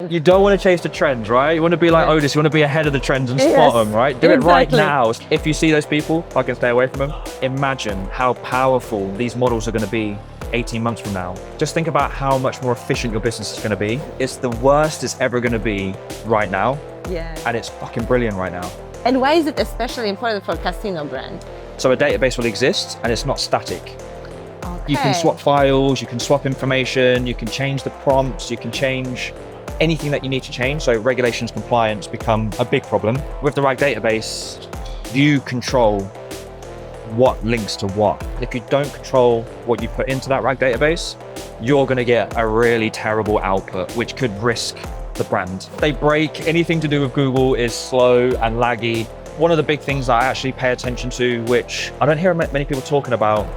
You don't want to chase the trends, right? You want to be like Odys, you want to be ahead of the trends and spot them, right? Do it right now. If you see those people, fucking stay away from them. Imagine how powerful these models are going to be 18 months from now. Just think about how much more efficient your business is going to be. It's the worst it's ever going to be right now. Yeah. And it's fucking brilliant right now. And why is it especially important for casino brand? So a database will exist and it's not static. Okay. You can swap files, you can swap information, you can change the prompts, you can change anything that you need to change. So regulations, compliance become a big problem. With the right database, you control what links to what. If you don't control what you put into that RAG database, you're going to get a really terrible output, which could risk the brand. They break. Anything to do with Google is slow and laggy. One of the big things that I actually pay attention to, which I don't hear many people talking about,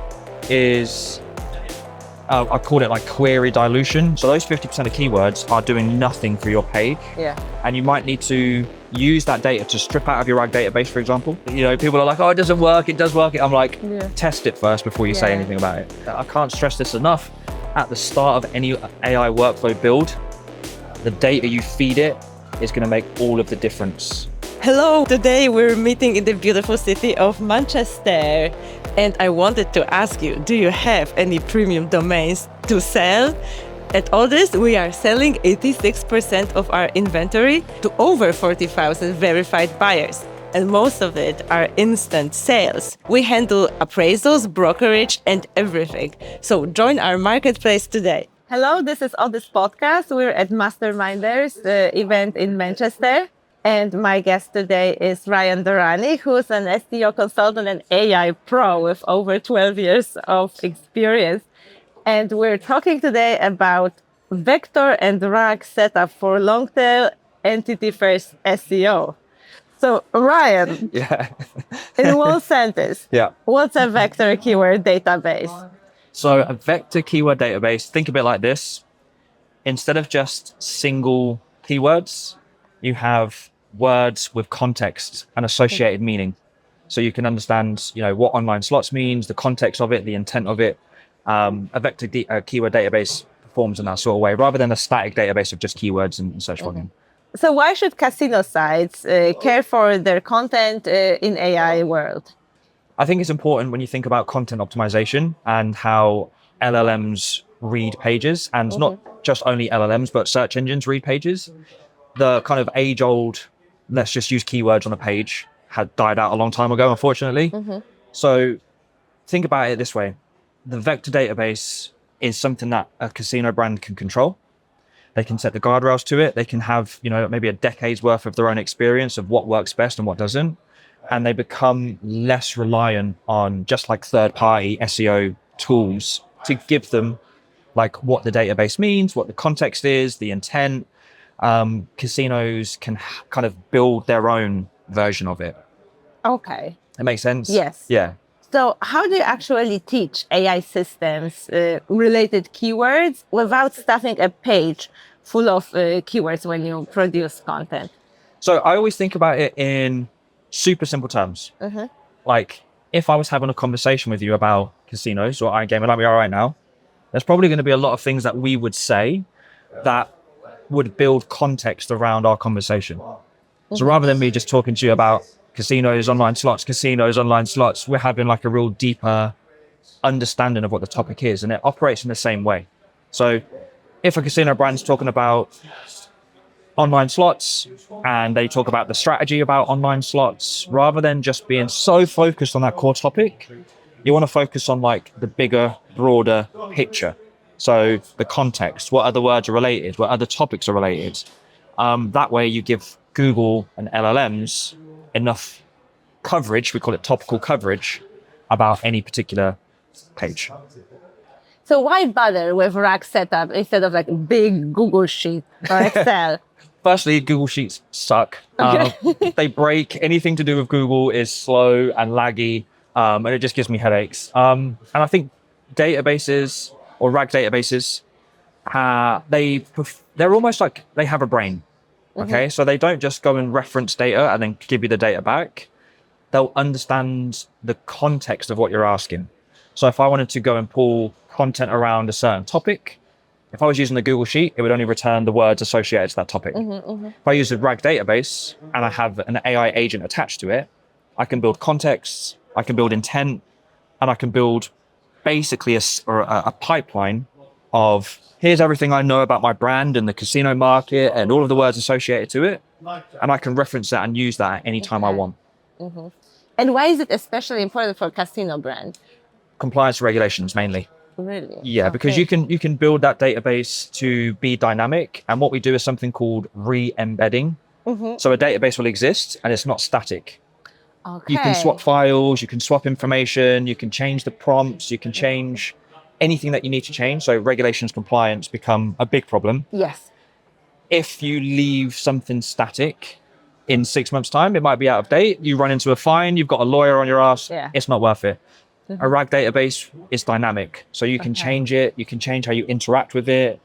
is I call it like query dilution. So those 50% of keywords are doing nothing for your page. Yeah. And you might need to use that data to strip out of your RAG database, for example. You know, people are like, oh, it doesn't work, it does work. I'm like, test it first before you say anything about it. I can't stress this enough. At the start of any AI workflow build, the data you feed it is going to make all of the difference. Hello, today we're meeting in the beautiful city of Manchester. And I wanted to ask you, do you have any premium domains to sell? At Odys, we are selling 86% of our inventory to over 40,000 verified buyers. And most of it are instant sales. We handle appraisals, brokerage, and everything. So join our marketplace today. Hello, this is Odys Podcast. We're at Masterminders, the event in Manchester. And my guest today is Ryan Darani, who's an SEO consultant and AI pro with over 12 years of experience. And we're talking today about vector and RAG setup for long-tail entity-first SEO. So Ryan, in one sentence, what's a vector keyword database? So a vector keyword database, think of it like this. Instead of just single keywords, you have words with context and associated meaning. So you can understand, you know, what online slots means, the context of it, the intent of it. A vector keyword database performs in that sort of way, rather than a static database of just keywords and search volume. So why should casino sites care for their content in AI world? I think it's important when you think about content optimization and how LLMs read pages, and not just only LLMs, but search engines read pages. The kind of age-old, let's just use keywords on a page, had died out a long time ago, unfortunately. So think about it this way. The vector database is something that a casino brand can control. They can set the guardrails to it. They can have, you know, maybe a decade's worth of their own experience of what works best and what doesn't. And they become less reliant on just like third-party SEO tools to give them like what the database means, what the context is, the intent. Casinos can kind of build their own version of it. Okay. It makes sense? Yes. Yeah. So how do you actually teach AI systems related keywords without stuffing a page full of keywords when you produce content? So I always think about it in super simple terms. Like if I was having a conversation with you about casinos or iGaming like we are right now, there's probably going to be a lot of things that we would say that would build context around our conversation. So rather than me just talking to you about casinos, online slots, we're having like a real deeper understanding of what the topic is, and it operates in the same way. So if a casino brand's talking about online slots and they talk about the strategy about online slots, rather than just being so focused on that core topic, you want to focus on like the bigger, broader picture. So the context, what other words are related, what other topics are related. That way you give Google and LLMs enough coverage, we call it topical coverage, about any particular page. So why bother with RAG setup instead of like a big Google sheet or Excel? Firstly, Google Sheets suck. They break. Anything to do with Google is slow and laggy, and it just gives me headaches. And I think databases or RAG databases, they're almost like they have a brain. Okay, so they don't just go and reference data and then give you the data back. They'll understand the context of what you're asking. So if I wanted to go and pull content around a certain topic, If I was using the Google Sheet, it would only return the words associated to that topic. If I use a RAG database and I have an AI agent attached to it, I can build contexts, I can build intent, and I can build basically a pipeline of here's everything I know about my brand and the casino market and all of the words associated to it. And I can reference that and use that anytime I want. And why is it especially important for casino brand? Compliance regulations mainly. Really? Yeah, because you can build that database to be dynamic. And what we do is something called re-embedding. So a database will exist and it's not static. Okay. You can swap files, you can swap information, you can change the prompts, you can change anything that you need to change. So regulations compliance become a big problem. Yes. If you leave something static in 6 months' time, it might be out of date. You run into a fine, you've got a lawyer on your ass. Yeah. It's not worth it. A RAG database is dynamic. So you can change it, you can change how you interact with it.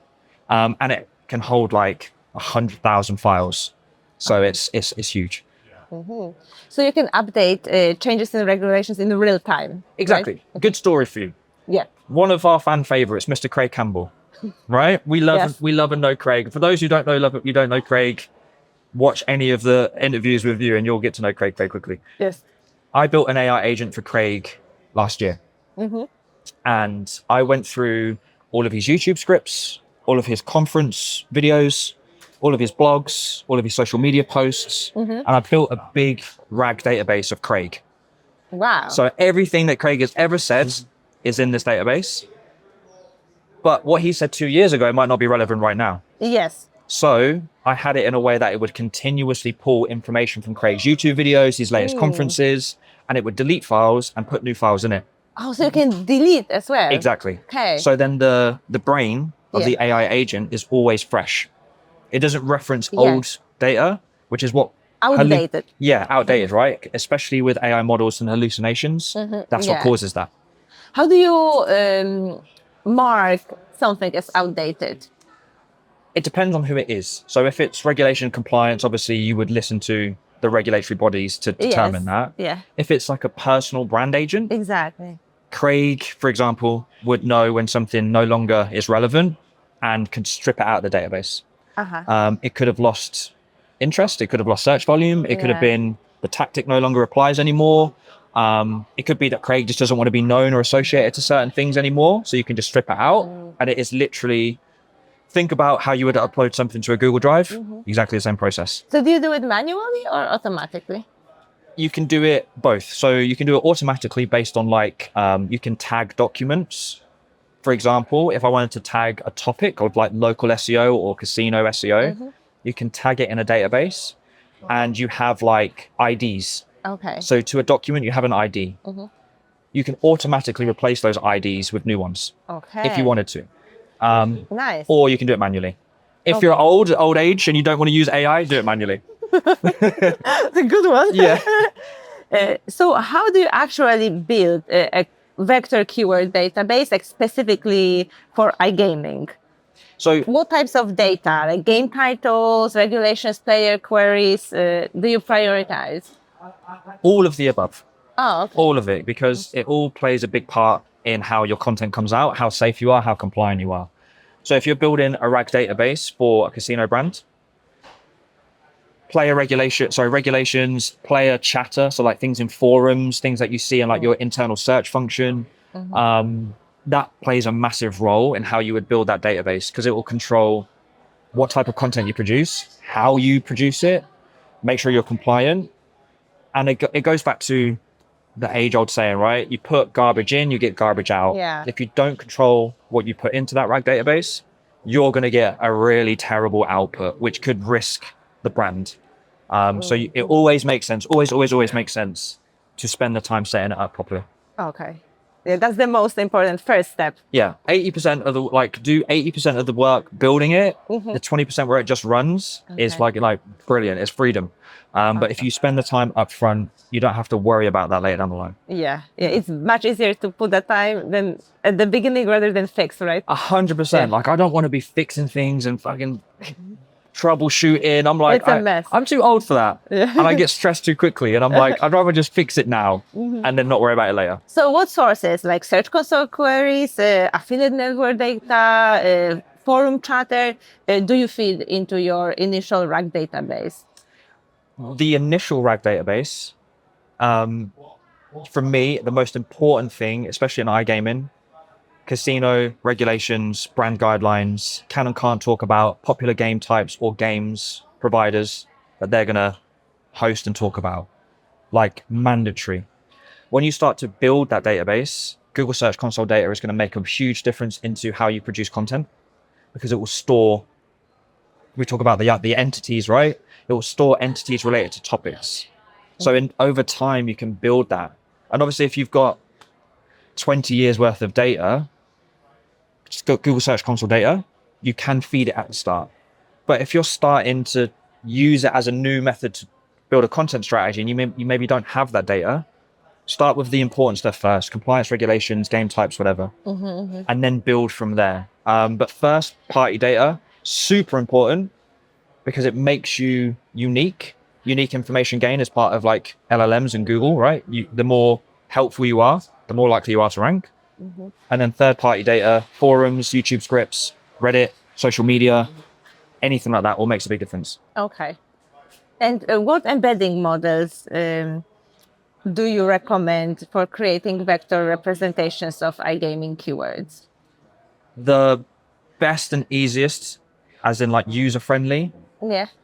And it can hold like 100,000 files. So it's huge. So you can update changes in regulations in real time. Exactly. Right? Good story for you. Yeah. One of our fan favorites, Mr. Craig Campbell, right? We love and know Craig. For those who don't know Craig, watch any of the interviews with you and you'll get to know Craig very quickly. Yes. I built an AI agent for Craig last year. And I went through all of his YouTube scripts, all of his conference videos, all of his blogs, all of his social media posts. And I built a big RAG database of Craig. Wow. So everything that Craig has ever said is in this database. But what he said 2 years ago might not be relevant right now. Yes. So I had it in a way that it would continuously pull information from Craig's YouTube videos, his latest conferences, and it would delete files and put new files in it. Oh, so you can delete as well. Exactly. Okay. So then the brain of the AI agent is always fresh. It doesn't reference old data, which is what... Outdated. Outdated, right? Especially with AI models and hallucinations. That's what causes that. How do you mark something as outdated? It depends on who it is. So if it's regulation compliance, obviously you would listen to the regulatory bodies to determine that. Yeah. If it's like a personal brand agent, Exactly. Craig, for example, would know when something no longer is relevant and can strip it out of the database. It could have lost interest. It could have lost search volume. It could have been the tactic no longer applies anymore. It could be that Craig just doesn't want to be known or associated to certain things anymore. So you can just strip it out. And it is literally, think about how you would upload something to a Google Drive. Exactly the same process. So do you do it manually or automatically? You can do it both. So you can do it automatically based on like, you can tag documents. For example, if I wanted to tag a topic of like local SEO or casino SEO, you can tag it in a database and you have like IDs. Okay. So to a document, you have an ID. You can automatically replace those IDs with new ones if you wanted to. Nice. Or you can do it manually. If you're old age and you don't want to use AI, do it manually. That's a good one. Yeah. So how do you actually build a vector keyword database like specifically for iGaming? So what types of data, like game titles, regulations, player queries, do you prioritize? all of the above. Oh, okay. All of it, because it all plays a big part in how your content comes out, how safe you are, how compliant you are. So if you're building a RAG database for a casino brand, regulations, player chatter, so like things in forums, things that you see in like your internal search function, that plays a massive role in how you would build that database, because it will control what type of content you produce, how you produce it, make sure you're compliant. And it goes back to the age-old saying, right? You put garbage in, you get garbage out. Yeah. If you don't control what you put into that RAG database, you're going to get a really terrible output, which could risk the brand. It always makes sense, always makes sense to spend the time setting it up properly. Okay. Yeah, that's the most important first step. Yeah, 80% of do 80% of the work building it. The 20% where it just runs is like brilliant. It's freedom. But if you spend the time up front, you don't have to worry about that later down the line. Yeah, it's much easier to put that time than at the beginning rather than fix, right? 100%. Like, I don't want to be fixing things and fucking troubleshooting. I'm like, it's a mess. I'm too old for that. And I get stressed too quickly. And I'm like, I'd rather just fix it now and then not worry about it later. So what sources, like Search Console queries, affiliate network data, forum chatter do you feed into your initial RAG database? The initial RAG database, for me, the most important thing, especially in iGaming, casino regulations, brand guidelines, can and can't talk about popular game types or games providers that they're going to host and talk about, like mandatory. When you start to build that database, Google Search Console data is going to make a huge difference into how you produce content, because it will store, we talk about the entities, right? It will store entities related to topics. So over time, you can build that. And obviously, if you've got 20 years worth of data, just got Google Search Console data, you can feed it at the start. But if you're starting to use it as a new method to build a content strategy and you maybe don't have that data, start with the important stuff first, compliance regulations, game types, whatever, and then build from there. But first party data, super important because it makes you unique information gain as part of like LLMs and Google, right? The more helpful you are, the more likely you are to rank. And then third party data, forums, YouTube scripts, Reddit, social media, anything like that all makes a big difference. Okay. And what embedding models do you recommend for creating vector representations of iGaming keywords? The best and easiest, as in like user friendly,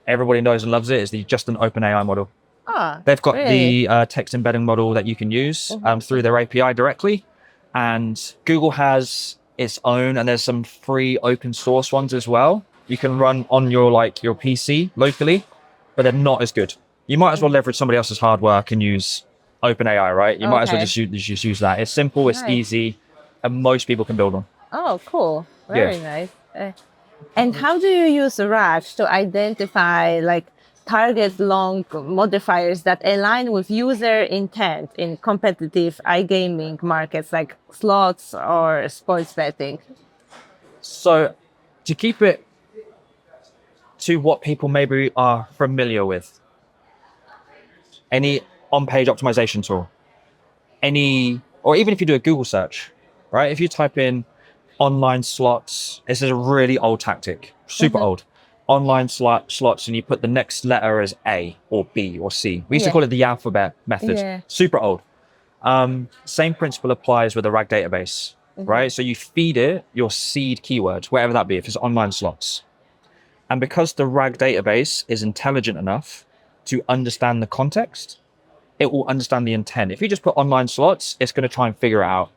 everybody knows and loves it, is just an OpenAI model. They've got the text embedding model that you can use through their API directly. And Google has its own, and there's some free open source ones as well. You can run on your PC locally, but they're not as good. You might as well leverage somebody else's hard work and use OpenAI, right? You might as well just use that. It's simple, it's easy, and most people can build on. Oh, cool. Very nice. And how do you use RAG to identify target long modifiers that align with user intent in competitive iGaming markets like slots or sports betting? So to keep it to what people maybe are familiar with, any on-page optimization tool, or even if you do a Google search, right? If you type in online slots, this is a really old tactic, super old. Online slots, and you put the next letter as A or B or C. We used to call it the alphabet method. Super old. Same principle applies with a RAG database, right? So you feed it your seed keywords, whatever that be, if it's online slots. And because the RAG database is intelligent enough to understand the context, it will understand the intent. If you just put online slots, it's going to try and figure it out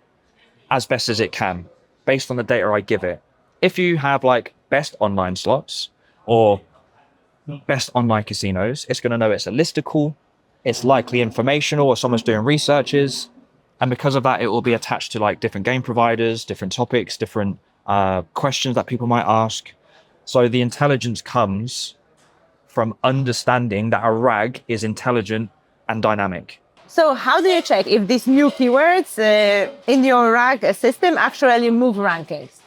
as best as it can based on the data I give it. If you have best online slots or best online casinos, it's going to know it's a listicle, it's likely informational, or someone's doing researches. And because of that, it will be attached to different game providers, different topics, different questions that people might ask. So the intelligence comes from understanding that a RAG is intelligent and dynamic. So how do you check if these new keywords in your RAG system actually move rankings?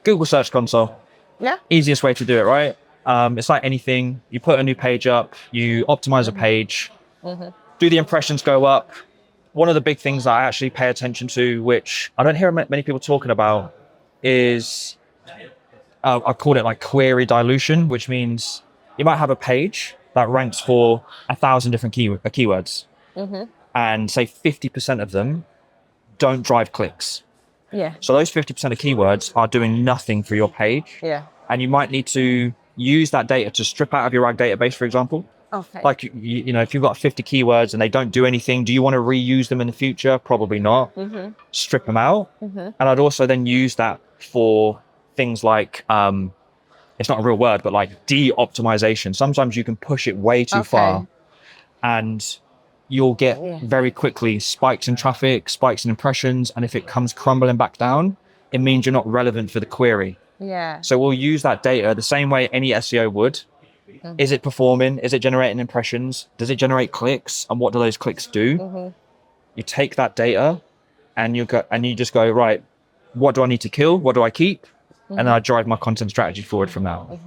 Google Search Console. Yeah. Easiest way to do it, right? It's like anything. You put a new page up, you optimize a page, do the impressions go up? One of the big things that I actually pay attention to, which I don't hear many people talking about, is I call it query dilution, which means you might have a page that ranks for 1,000 different keywords, and say 50% of them don't drive clicks. Yeah. So those 50% of keywords are doing nothing for your page. Yeah. And you might need to use that data to strip out of your RAG database, for example. Okay. If you've got 50 keywords and they don't do anything, do you want to reuse them in the future? Probably not. Strip them out. And I'd also then use that for things like, it's not a real word, but de-optimization. Sometimes you can push it way too far and you'll get very quickly spikes in traffic, spikes in impressions. And if it comes crumbling back down, it means you're not relevant for the query. Yeah. So we'll use that data the same way any SEO would. Is it performing? Is it generating impressions? Does it generate clicks? And what do those clicks do? You take that data and you just go, right, what do I need to kill? What do I keep? And then I drive my content strategy forward from now.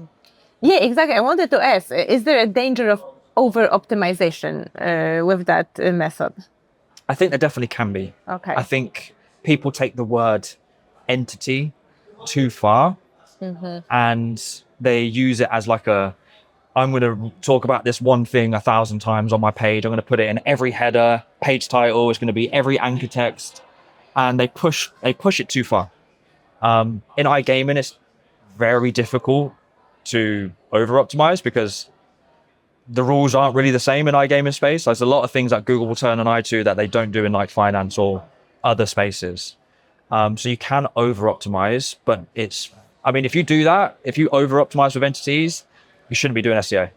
Yeah, exactly. I wanted to ask, is there a danger of over-optimization with that method? I think there definitely can be. Okay. I think people take the word entity too far. and they use it as like I'm going to talk about this one thing 1,000 times on my page. I'm going to put it in every header, page title. It's going to be every anchor text, and they push it too far. In iGaming, it's very difficult to over optimize because the rules aren't really the same in iGaming space. There's a lot of things that Google will turn an eye to that they don't do in like finance or other spaces. So you can over optimize, but if you do that, if you over optimize with entities, you shouldn't be doing SEO.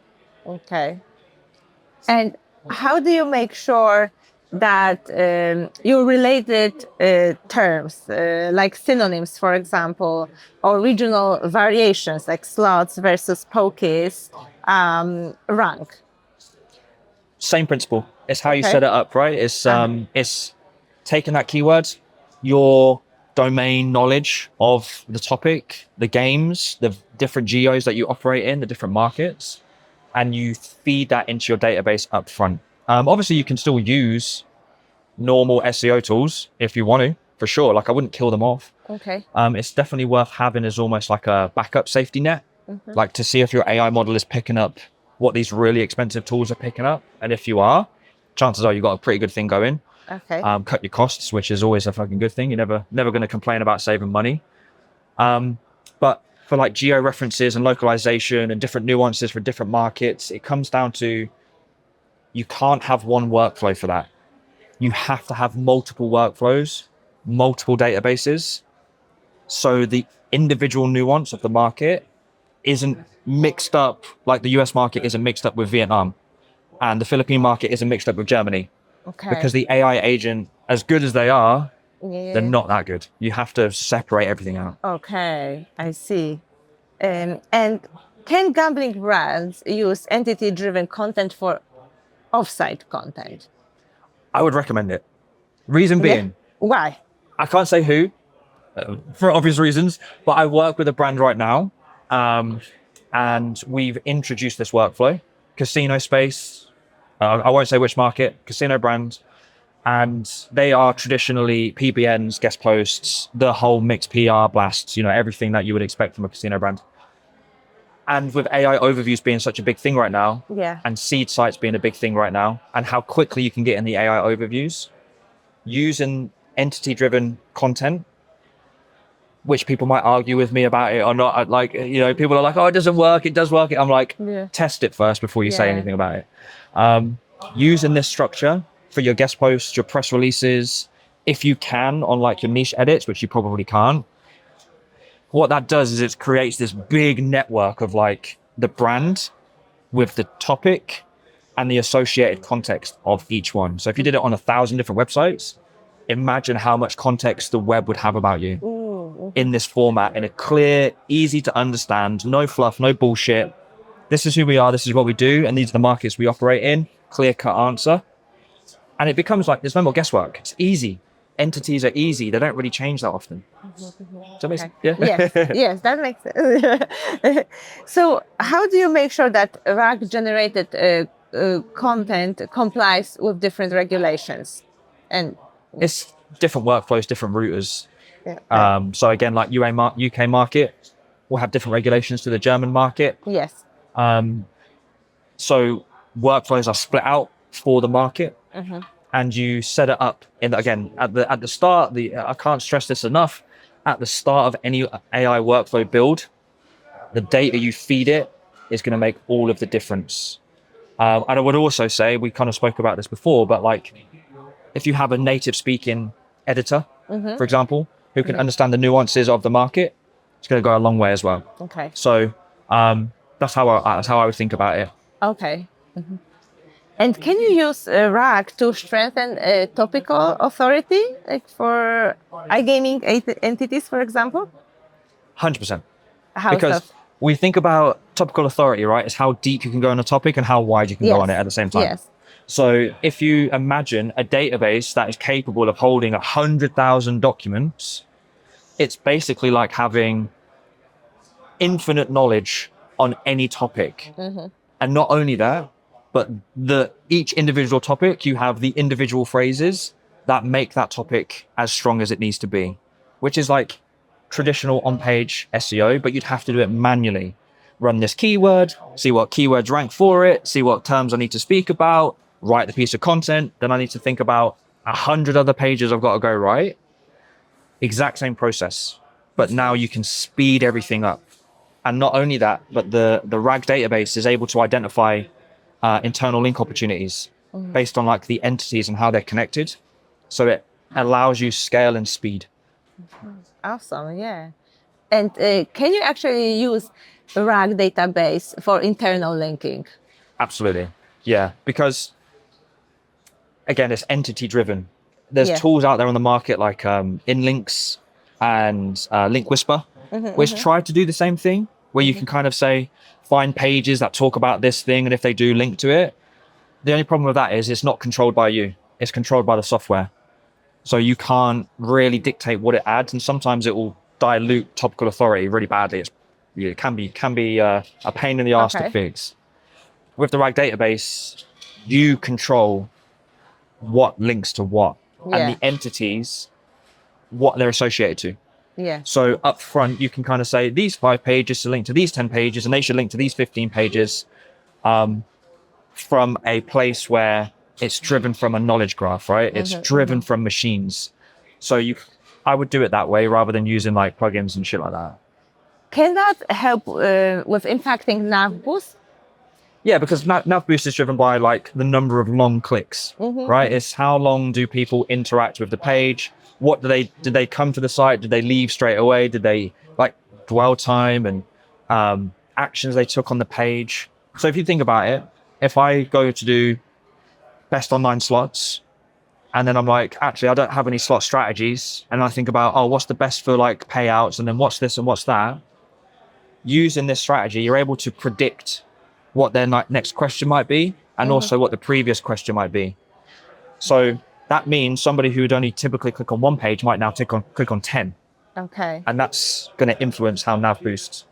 Okay. And how do you make sure that your related terms, like synonyms, for example, or regional variations like slots versus pokies, rank? Same principle. It's how you set it up, right? It's taking that keyword, your domain knowledge of the topic, the games, the different geos that you operate in, the different markets, and you feed that into your database up front. Obviously, you can still use normal SEO tools if you want to, for sure. Like I wouldn't kill them off. Okay. It's definitely worth having as almost like a backup safety net, like to see if your AI model is picking up what these really expensive tools are picking up. And if you are, chances are you've got a pretty good thing going. Okay. Cut your costs, which is always a fucking good thing. You're never going to complain about saving money. But for like geo references and localization and different nuances for different markets, it comes down to you can't have one workflow for that. You have to have multiple workflows, multiple databases. So the individual nuance of the market isn't mixed up, like the US market isn't mixed up with Vietnam, and the Philippine market isn't mixed up with Germany. Okay. Because the AI agent, as good as they are, they're not that good. You have to separate everything out. Okay, I see. And can gambling brands use entity-driven content for off-site content? I would recommend it. Reason being, Why? I can't say who, for obvious reasons, but I work with a brand right now, and we've introduced this workflow, casino space. I won't say which market, casino brand, and they are traditionally PBNs, guest posts, the whole mixed PR blasts, everything that you would expect from a casino brand. And with AI overviews being such a big thing right now, and seed sites being a big thing right now, and how quickly you can get in the AI overviews, using entity-driven content, which people might argue with me about it or not. Like, people are like, oh, it doesn't work. It does work. I'm like, test it first before you say anything about it. Using this structure for your guest posts, your press releases, if you can on like your niche edits, which you probably can't, what that does is it creates this big network of like the brand with the topic and the associated context of each one. So if you did it on 1,000 different websites, imagine how much context the web would have about you in this format, in a clear, easy to understand, no fluff, no bullshit. This is who we are, this is what we do, and these are the markets we operate in. Clear cut answer. And it becomes like, there's no more guesswork. It's easy. Entities are easy. They don't really change that often. Does that make sense? Yeah. Yes, that makes sense. So how do you make sure that RAG generated content complies with different regulations? And it's different workflows, different routers. So again, like UK market will have different regulations to the German market. Yes. So workflows are split out for the market, and you set it up at the start. I can't stress this enough. At the start of any AI workflow build, the data you feed it is going to make all of the difference. And I would also say, we kind of spoke about this before, but like if you have a native speaking editor, for example, who can understand the nuances of the market, it's going to go a long way as well. Okay. So that's how I would think about it. Okay. And can you use RAG to strengthen topical authority, like for iGaming entities, for example? 100%. Because we think about topical authority, right? It's how deep you can go on a topic and how wide you can go on it at the same time. Yes. So if you imagine a database that is capable of holding 100,000 documents, it's basically like having infinite knowledge on any topic. And not only that, but each individual topic, you have the individual phrases that make that topic as strong as it needs to be, which is like traditional on-page SEO, but you'd have to do it manually. Run this keyword, see what keywords rank for it, see what terms I need to speak about, write the piece of content. Then I need to think about 100 other pages I've got to go write. Exact same process, but now you can speed everything up. And not only that, but the RAG database is able to identify internal link opportunities based on like the entities and how they're connected. So it allows you scale and speed. Awesome, yeah. And can you actually use RAG database for internal linking? Absolutely, yeah. Because again, it's entity driven. There's tools out there on the market like InLinks and Link Whisper, which try to do the same thing, where you can kind of say, find pages that talk about this thing, and if they do, link to it. The only problem with that is it's not controlled by you. It's controlled by the software. So you can't really dictate what it adds, and sometimes it will dilute topical authority really badly. It can be a pain in the arse to fix. With the RAG database, you control what links to what, and the entities, what they're associated to. Yeah. So up front, you can kind of say these 5 pages to link to these 10 pages, and they should link to these 15 pages from a place where it's driven from a knowledge graph, right? It's driven from machines. So I would do it that way rather than using like plugins and shit like that. Can that help with impacting nav boost? Yeah, because nav boost is driven by like the number of long clicks, right? It's how long do people interact with the page? What did they come to the site? Did they leave straight away? Did they like dwell time and actions they took on the page? So if you think about it, if I go to do best online slots, and then I'm like, actually, I don't have any slot strategies. And I think about, what's the best for like payouts? And then what's this and what's that? Using this strategy, you're able to predict what their next question might be, and also what the previous question might be. So that means somebody who would only typically click on one page might now click on 10. Okay. And that's going to influence how NavBoost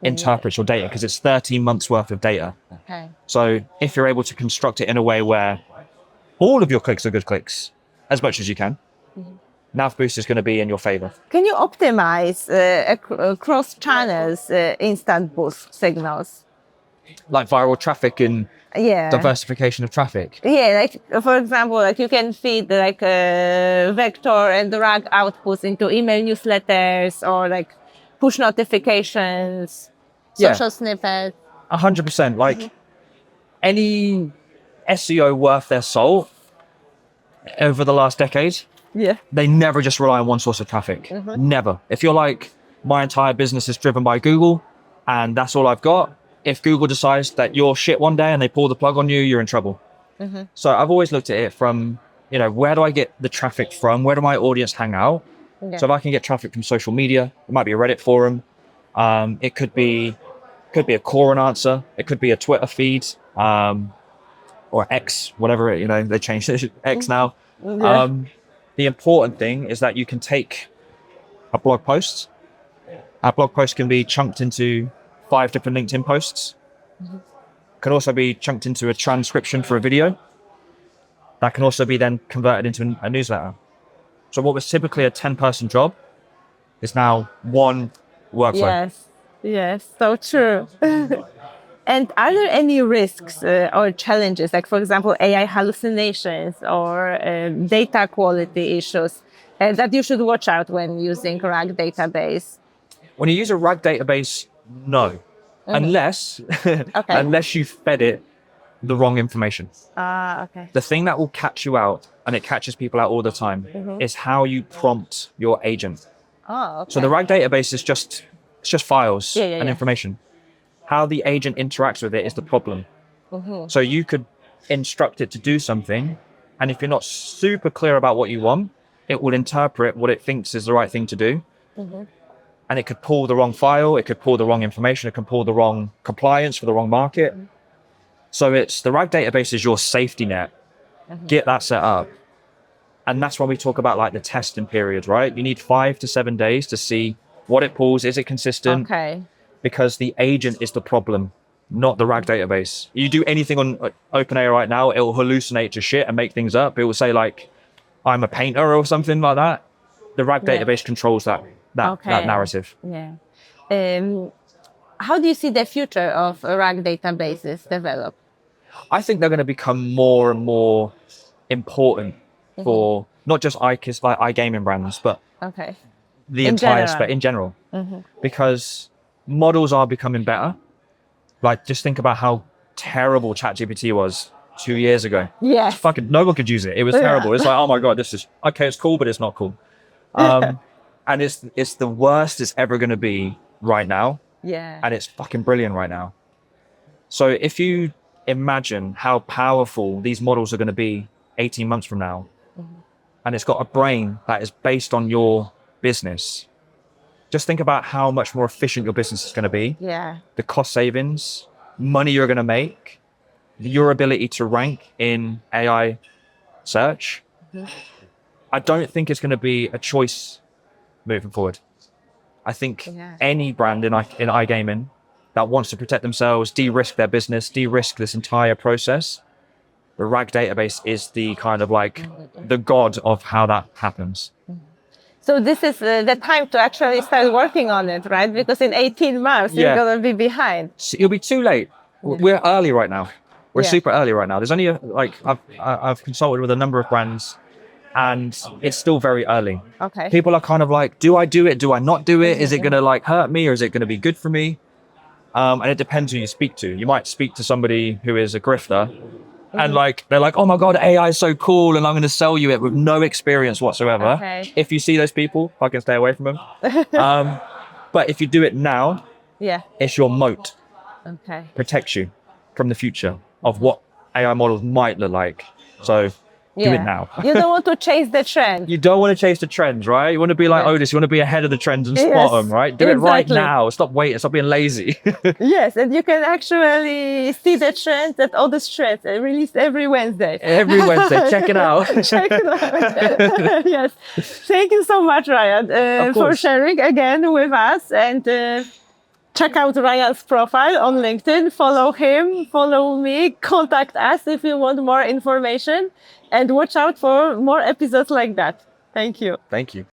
interprets your data, because it's 13 months worth of data. Okay. So if you're able to construct it in a way where all of your clicks are good clicks, as much as you can, NavBoost is going to be in your favor. Can you optimize across channels instant boost signals? Like viral traffic and diversification of traffic. Yeah, like for example, like you can feed like vector and RAG outputs into email newsletters or like push notifications, social snippets. 100%. Like any SEO worth their salt over the last decade, they never just rely on one source of traffic. Never. If you're like, my entire business is driven by Google and that's all I've got, if Google decides that you're shit one day and they pull the plug on you, you're in trouble. So I've always looked at it from, where do I get the traffic from? Where do my audience hang out? So if I can get traffic from social media, it might be a Reddit forum. It could be a call and answer. It could be a Twitter feed, or X, whatever, they changed it, X now. The important thing is that you can take a blog post. Our blog post can be chunked into 5 different LinkedIn posts. Can also be chunked into a transcription for a video. That can also be then converted into a newsletter. So what was typically a 10-person job is now one workflow. Yes, so true. And are there any risks or challenges, like for example, AI hallucinations or data quality issues that you should watch out when using RAG database? When you use a RAG database, no, unless you fed it the wrong information. The thing that will catch you out, and it catches people out all the time, is how you prompt your agent. So the RAG database is just files and information. How the agent interacts with it is the problem. So you could instruct it to do something, and if you're not super clear about what you want, it will interpret what it thinks is the right thing to do. And it could pull the wrong file, it could pull the wrong information, it can pull the wrong compliance for the wrong market. So the RAG database is your safety net. Get that set up. And that's when we talk about like the testing period, right? You need 5 to 7 days to see what it pulls. Is it consistent? Because the agent is the problem, not the RAG database. You do anything on OpenAI right now, it will hallucinate to shit and make things up. It will say like, I'm a painter or something like that. The RAG database controls that. that narrative. Yeah. How do you see the future of RAG databases develop? I think they're going to become more and more important for not just iGaming brands, but the entire space in general. Because models are becoming better. Like, just think about how terrible ChatGPT was 2 years ago. Yes. Fucking no one could use it. It was terrible. It's like, oh my God, this is okay. It's cool, but it's not cool. And it's the worst it's ever going to be right now. Yeah. And it's fucking brilliant right now. So if you imagine how powerful these models are going to be 18 months from now, and it's got a brain that is based on your business, just think about how much more efficient your business is going to be. Yeah. The cost savings, money you're going to make, your ability to rank in AI search. I don't think it's going to be a choice moving forward. I think any brand in iGaming that wants to protect themselves, de-risk their business, de-risk this entire process, the RAG database is the kind of like the god of how that happens. So this is the time to actually start working on it, right? Because in 18 months, you're going to be behind. You'll be too late. We're early right now. We're super early right now. There's only I've consulted with a number of brands, and it's still very early. Okay. People are kind of like, do I do it? Do I not do it? Is it going to like hurt me, or is it going to be good for me? And it depends who you speak to. You might speak to somebody who is a grifter, and like they're like, oh my God, AI is so cool, and I'm going to sell you it with no experience whatsoever. Okay. If you see those people, I can stay away from them. But if you do it now, it's your moat. Okay. Protects you from the future of what AI models might look like. So do it now. You don't want to chase the trend. You don't want to chase the trends, right? You want to be like Odys. You want to be ahead of the trends and spot them, right? Do it right now. Stop waiting. Stop being lazy. Yes, and you can actually see the trends at Odys Trends released every Wednesday. Every Wednesday. Check it out. Check it out. Yes. Thank you so much, Ryan, for sharing again with us. And check out Ryan's profile on LinkedIn. Follow him, follow me, contact us if you want more information. And watch out for more episodes like that. Thank you. Thank you.